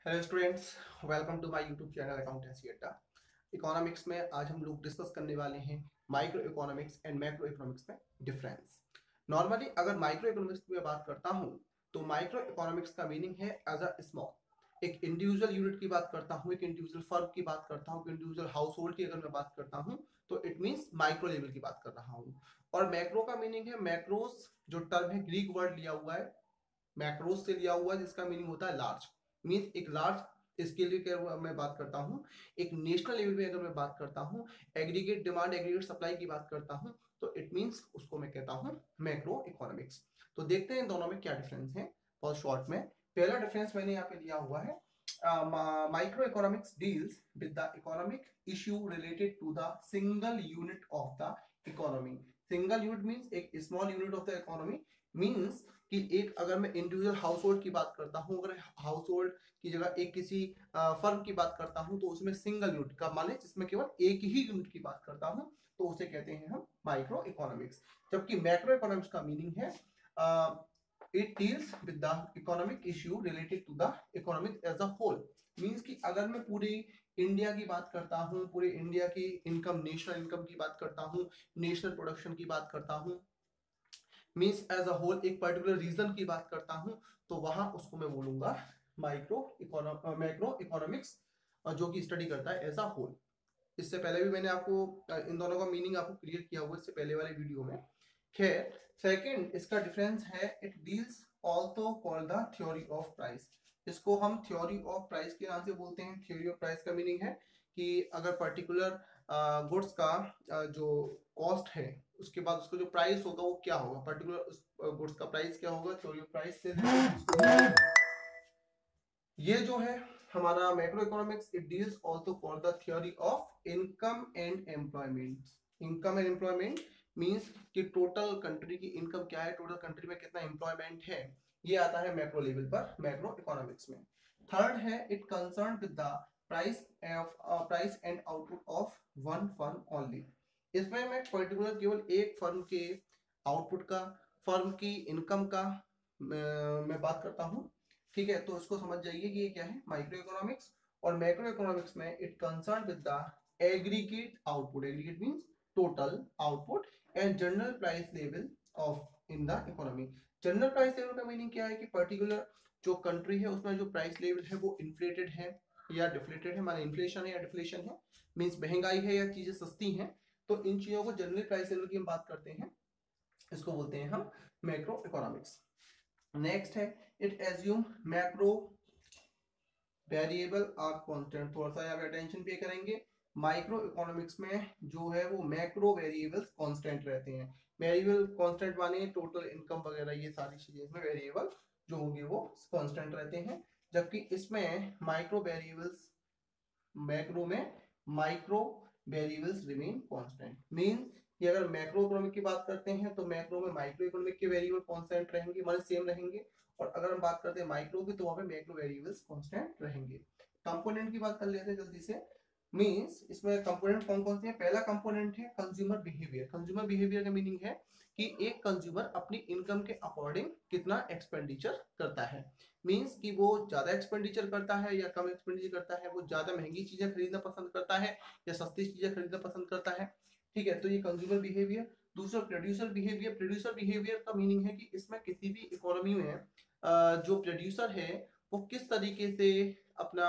Hello students, welcome to my YouTube channel accountancy Adda. Economics में आज हम लोग डिस्कस करने वाले हैं microeconomics and macroeconomics में डिफरेंस। नॉर्मली अगर माइक्रो इकोनॉमिक्स की मैं बात करता हूँ तो माइक्रो इकोनॉमिक्स का मीनिंग है एज अ स्मॉल, एक इंडिविजुअल यूनिट की बात करता हूँ, एक इंडिविजुअल फर्म की बात करता हूँ, इंडिविजुअल हाउस होल्ड की अगर मैं बात करता हूँ तो इट मीन्स माइक्रो लेवल की बात कर रहा हूँ। और मैक्रो का मीनिंग है, मैक्रोस जो टर्म है ग्रीक वर्ड लिया हुआ है, मैक्रोस से लिया हुआ है, जिसका मीनिंग होता है लार्ज। मीन्स एक लार्ज स्केल की मैं बात करता हूँ, एक नेशनल लेवल पे अगर मैं बात करता हूँ, एग्रीगेट डिमांड एग्रीगेट सप्लाई की बात करता हूँ, तो इट मीन्स उसको मैं कहता हूँ मैक्रो इकोनॉमिक्स। तो देखते हैं दोनों में क्या डिफरेंस है बहुत शॉर्ट में। पहला डिफरेंस मैंने यहाँ पे लिया हुआ है, micro economics deals with the economic issue related to the single unit of the economy. Single unit means एक small unit of the economy, means कि एक अगर मैं इंडिविजुअल हाउस होल्ड की बात करता हूँ, अगर हाउस होल्ड की जगह एक किसी फर्म की बात करता हूँ तो उसमें सिंगल यूनिट का माने जिसमें केवल एक ही यूनिट की बात करता हूँ तो उसे कहते हैं हम माइक्रो इकोनॉमिक्स। जबकि मैक्रो इकोनॉमिक्स का मीनिंग है it deals with the economic issue related to the economic as a whole. Means कि अगर मैं पूरी इंडिया की बात करता हूँ, पूरे इंडिया की इनकम, नेशनल इनकम की बात करता हूँ, नेशनल प्रोडक्शन की बात करता हूँ, मीन्स एज अ होल एक पर्टिकुलर रीजन की बात करता हूं, तो वहां उसको मैं बोलूंगा मैक्रो इकोनॉमिक्स, जो कि स्टडी करता है एज अ होल। इससे पहले भी मैंने आपको इन दोनों का मीनिंग आपको क्लियर किया हुआ इससे पहले वाले वीडियो में। खैर, सेकंड इसका डिफरेंस है, it deals also called the theory of price. इसको हम थ्योरी ऑफ प्राइस के नाम से बोलते हैं। थ्योरी ऑफ प्राइस का मीनिंग है कि अगर पर्टिकुलर गुड्स का जो कॉस्ट है उसके बाद उसका जो प्राइस होगा वो क्या होगा, पर्टिकुलर उस गुड्स का प्राइस क्या होगा, थ्योरी ऑफ प्राइस से ये जो है हमारा macro economics, it deals also called the theory of income and employment. Income and employment means कि टोटल कंट्री की इनकम क्या है, टोटल कंट्री में कितना एम्प्लॉयमेंट है, ये आता है मैक्रो लेवल पर, मैक्रो इकोनॉमिक्स में। थर्ड है, it concern with the price and output of one firm only. इसमें मैं पर्टिकुलर केवल एक फर्म के आउटपुट का, फर्म की इनकम का मैं बात करता हूँ। ठीक है, तो इसको समझ जाइए कि ये क्या है माइक्रो इकोनॉमिक्स। और मैक्रो इकोनॉमिक्स में it concern with the aggregate output, aggregate means total output, and general price level of in the economy. General price level का मीनिंग क्या है कि पर्टिकुलर जो कंट्री है उसमें जो प्राइस लेवल है वो इन्फ्लेटेड है या डिफ्लेटेड है, माने इन्फ्लेशन है या डिफ्लेशन है, मींस महंगाई है या चीजें सस्ती हैं। तो इन चीजों को जनरल प्राइस लेवल की हम बात करते हैं, इसको बोलते हैं हम मैक्रो इकोनॉमिक्स। नेक्स्ट है, it assume macro variable are constant. थोड़ा सा यहाँ पे अटेंशन पे करेंगे, माइक्रो इकोनॉमिक्स में जो है वो मैक्रो वेरिएबल्स कांस्टेंट रहते हैं। वेरिएबल कांस्टेंट माने टोटल इनकम वगैरह, ये सारी चीजें इसमें वेरिएबल जो होंगे वो कांस्टेंट रहते हैं। जबकि इसमें माइक्रो वेरिएबल्स, मैक्रो में micro variables remain constant. Mean कि अगर मैक्रो इकोनॉमिक की बात करते हैं तो मैक्रो में माइक्रो इकोनॉमिक के वेरिएबल कांस्टेंट रहेंगे, मतलब सेम रहेंगे। और अगर हम बात करते हैं माइक्रो की तो वहां पे मैक्रो वेरिएबल्स कांस्टेंट रहेंगे। कंपोनेंट की बात कर लेते हैं जल्दी से। मींस इसमें कंपोनेंट कौन कौन से हैं। पहला कंपोनेंट है कंज्यूमर बिहेवियर। कंज्यूमर बिहेवियर का मीनिंग है कि एक कंज्यूमर अपनी इनकम के अकॉर्डिंग कितना एक्सपेंडिचर करता है। मींस कि वो ज्यादा एक्सपेंडिचर करता है या कम एक्सपेंडिचर करता है, वो ज्यादा महंगी चीजें खरीदना पसंद करता है या सस्ती चीजें खरीदना पसंद करता है। ठीक है, तो ये कंज्यूमर बिहेवियर। दूसरा प्रोड्यूसर बिहेवियर। प्रोड्यूसर बिहेवियर का मीनिंग है कि इसमें किसी भी इकोनॉमी में जो प्रोड्यूसर है वो किस तरीके से अपना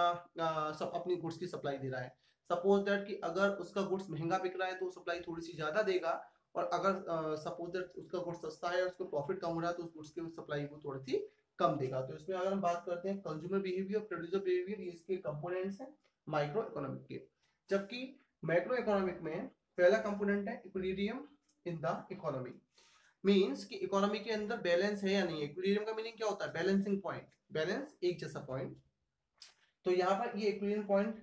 अपनी गुड्स की सप्लाई दे रहा है। सपोज दैट कि अगर उसका गुड्स महंगा बिक रहा है तो सप्लाई थोड़ी सी ज्यादा देगा, और अगर सपोज दैट उसका गुड्स सस्ता है, उसको प्रॉफिट कम हो रहा है, तो उस गुड्स की सप्लाई वो थोड़ी सी कम देगा। तो इसमें अगर हम बात करते हैं कंज्यूमर बिहेवियर, प्रोड्यूसर बिहेवियर, ये इसके कंपोनेंट्स हैं माइक्रो इकोनॉमिक के। जबकि मैक्रो इकोनॉमिक में पहला कंपोनेंट है equilibrium in the economy. Means कि इकोनॉमी के अंदर बैलेंस है या नहीं है। इक्विलिब्रियम का मीनिंग क्या होता है, बैलेंसिंग पॉइंट, बैलेंस एक जैसा पॉइंट। तो यहाँ पर ये इक्विलिब्रियम पॉइंट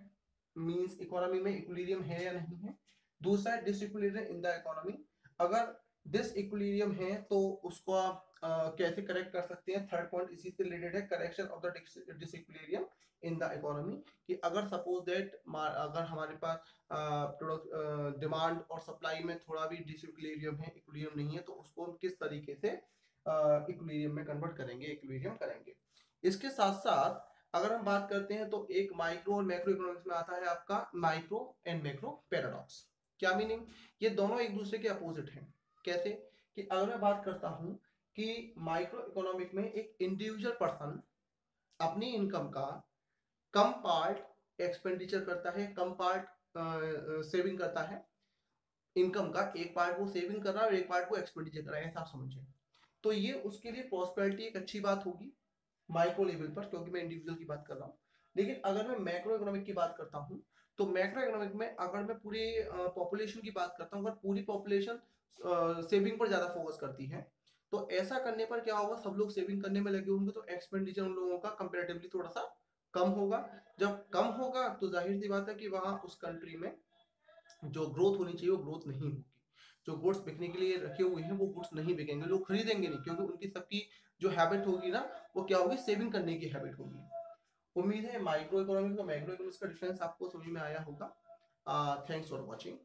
मींस इकोनॉमी में इक्विलिब्रियम है या नहीं है। दूसरा है डिसइक्विलिब्रियम इन द इकोनॉमी। अगर डिसइक्विलिब्रियम है तो उसको आप कैसे करेक्ट कर सकते हैं। थर्ड पॉइंट इसी से रिलेटेड है, correction of the disequilibrium in the economy. कि अगर सपोज दैट अगर हमारे पास प्रोडक्ट डिमांड और सप्लाई में थोड़ा भी डिसइक्विलिब्रियम है, इक्विलिब्रियम नहीं है, तो उसको हम किस तरीके से इक्विलिब्रियम में कन्वर्ट करेंगे, इक्विलिब्रियम करेंगे। इसके साथ साथ अगर हम बात करते हैं तो एक माइक्रो और मैक्रो इकोनॉमिक्स में आता है आपका माइक्रो एंड मैक्रो पैराडॉक्स। क्या मीनिंग? ये दोनों एक दूसरे के अपोजिट हैं। कैसे? कि अगर मैं बात करता हूं कि माइक्रो इकोनॉमिक में एक इंडिविजुअल पर्सन अपनी इनकम का कम पार्ट एक्सपेंडिचर करता है, कम पार्ट सेविंग करता है। इनकम का एक पार्ट वो सेविंग कर रहा है और एक पार्ट वो एक्सपेंडिचर कर रहा है, ऐसा आप समझिए। तो ये उसके लिए प्रॉस्पेरिटी एक अच्छी बात होगी माइक्रो लेवल पर, क्योंकि मैं इंडिविजुअल की बात कर रहा हूँ। लेकिन अगर मैं मैक्रो इकोनॉमिक की बात करता हूँ तो मैक्रो इकोनॉमिक में अगर मैं पूरी पॉपुलेशन की बात करता हूँ, अगर पूरी पॉपुलेशन सेविंग पर ज्यादा फोकस करती है तो ऐसा करने पर क्या होगा, सब लोग सेविंग करने में लगे होंगे तो एक्सपेंडिचर उन लोगों का कंपेरेटिवली थोड़ा सा कम होगा। जब कम होगा तो जाहिर सी बात है कि वहां उस कंट्री में जो ग्रोथ होनी चाहिए वो ग्रोथ नहीं होगी। जो गुड्स बिकने के लिए रखे हुए हैं वो गुड्स नहीं बिकेंगे, लोग खरीदेंगे नहीं, क्योंकि उनकी सबकी जो हैबिट होगी ना वो क्या होगी, सेविंग करने की हैबिट होगी। उम्मीद है माइक्रो इकोनॉमिक्स और मैक्रो इकोनॉमिक्स का डिफरेंस आपको समझ में आया होगा। Thanks for watching.